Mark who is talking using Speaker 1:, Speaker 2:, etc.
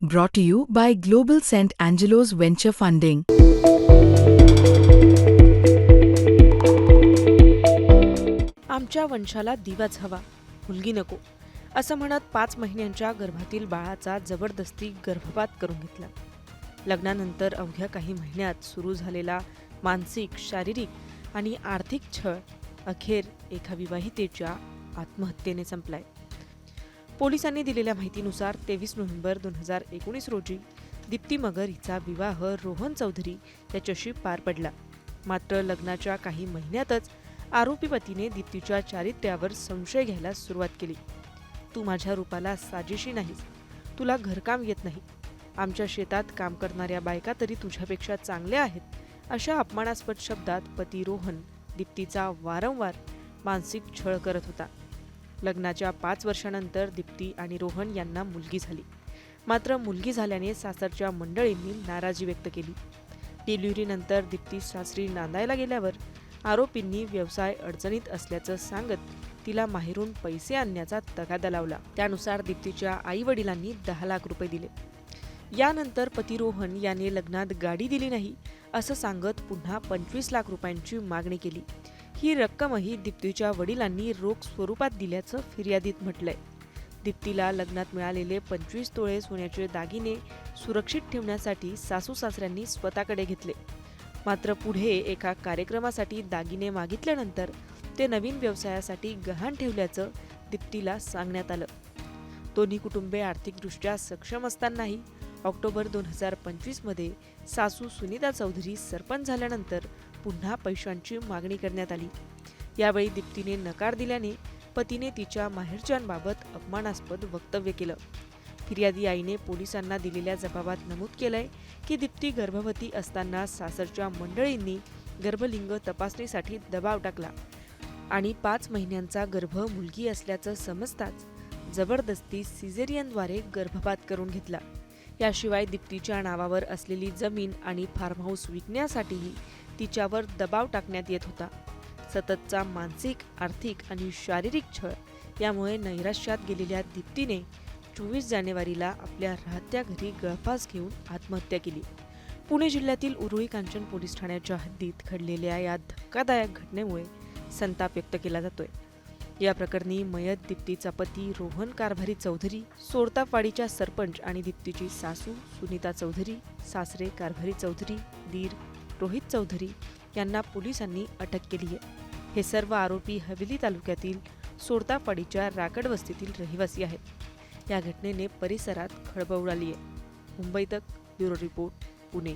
Speaker 1: Brought to you by Global St. Angelo's Venture Funding.
Speaker 2: आमच्या वंशाला दिवाच हवा, मुलगी नको, असं म्हणत 5 महिन्यांच्या गर्भातील बाळाचा जबरदस्ती गर्भपात करून घेतला. लग्नानंतर अवघ्या काही महिन्यात सुरू झालेला मानसिक, शारीरिक आणि आर्थिक छळ अखेर एका विवाहितेच्या आत्महत्येने संपलाय. पोलिसांनी दिलेल्या माहितीनुसार 23 नोव्हेंबर 2019 रोजी दीप्ती मगर हिचा विवाह रोहन चौधरी याच्याशी पार पडला. मात्र लग्नाच्या काही महिन्यातच आरोपी पतीने दीप्तीच्या चारित्र्यावर संशय घ्यायला सुरुवात केली. तू माझ्या रूपाला साजेशी नाहीस, तुला घरकाम येत नाही, आमच्या शेतात काम करणाऱ्या बायका तरी तुझ्यापेक्षा चांगल्या आहेत, अशा अपमानास्पद शब्दात पती रोहन दीप्तीचा वारंवार मानसिक छळ करत होता. लग्नाच्या 5 वर्षांनंतर दीप्ती आणि रोहन यांना मुलगी झाली. मात्र मुलगी झाल्याने सासरच्या मंडळींनी नाराजी व्यक्त केली. डिलिव्हरीनंतर दीप्ती सासरी नांदायला गेल्यावर आरोपींनी व्यवसाय अडचणीत असल्याचं सांगत तिला माहेरून पैसे आणण्याचा तगादा लावला. त्यानुसार दीप्तीच्या आई वडिलांनी 10 लाख रुपये दिले. यानंतर पती रोहन याने लग्नात गाडी दिली नाही असं सांगत पुन्हा 25 लाख रुपयांची मागणी केली. ही रक्कमही दीप्तीच्या वडिलांनी रोख स्वरूपात दिल्याचं फिर्यादीत म्हटलंय. दीप्तीला लग्नात मिळालेले 25 तोळे सोन्याचे दागिने सुरक्षित ठेवण्यासाठी सासू सासऱ्यांनी स्वतःकडे घेतले. मात्र पुढे एका कार्यक्रमासाठी दागिने मागितल्यानंतर ते नवीन व्यवसायासाठी गहाण ठेवल्याचं दीप्तीला सांगण्यात आलं. दोन्ही कुटुंबे आर्थिकदृष्ट्या सक्षम असतानाही ऑक्टोबर 2025 मध्ये सासू सुनीता चौधरी सरपंच झाल्यानंतर पुन्हा पैशांची मागणी करण्यात आली. यावेळी दीप्तीने नकार दिल्याने पतीने तिच्या माहेरच्यांबाबत अपमानास्पद वक्तव्य केलं. फिर्यादी आईने पोलिसांना दिलेल्या जबाबात नमूद केलंय की दीप्ती गर्भवती असताना सासरच्या मंडळींनी गर्भलिंग तपासणीसाठी दबाव टाकला आणि 5 महिन्यांचा गर्भ मुलगी असल्याचं समजताच जबरदस्ती सिझेरियनद्वारे गर्भपात करून घेतला. याशिवाय दीप्तीच्या नावावर असलेली जमीन आणि फार्म हाऊस विकण्यासाठीही तिच्यावर दबाव टाकण्यात येत होता. सततचा मानसिक, आर्थिक आणि शारीरिक छळ यामुळे नैराश्यात गेलेल्या दीप्तीने 24 जानेवारीला आपल्या राहत्या घरी गळफास घेऊन आत्महत्या केली. पुणे जिल्ह्यातील उरुळी कांचन पोलीस ठाण्याच्या हद्दीत घडलेल्या या धक्कादायक घटनेमुळे संताप व्यक्त केला जातोय. या प्रकरणी मयत दीप्तीचा पती रोहन कारभारी चौधरी, सोरतापाडीच्या सरपंच आणि दीप्तीची सासू सुनीता चौधरी, सासरे कारभारी चौधरी, दीर रोहित चौधरी यांना पोलिसांनी अटक केली आहे. हे सर्व आरोपी हवेली तालुक्यातील सोरतापाडीच्या राकड वस्तीतील रहिवासी आहेत. या घटनेने परिसरात खळबळ उडाली आहे. मुंबई तक ब्युरो रिपोर्ट, पुणे.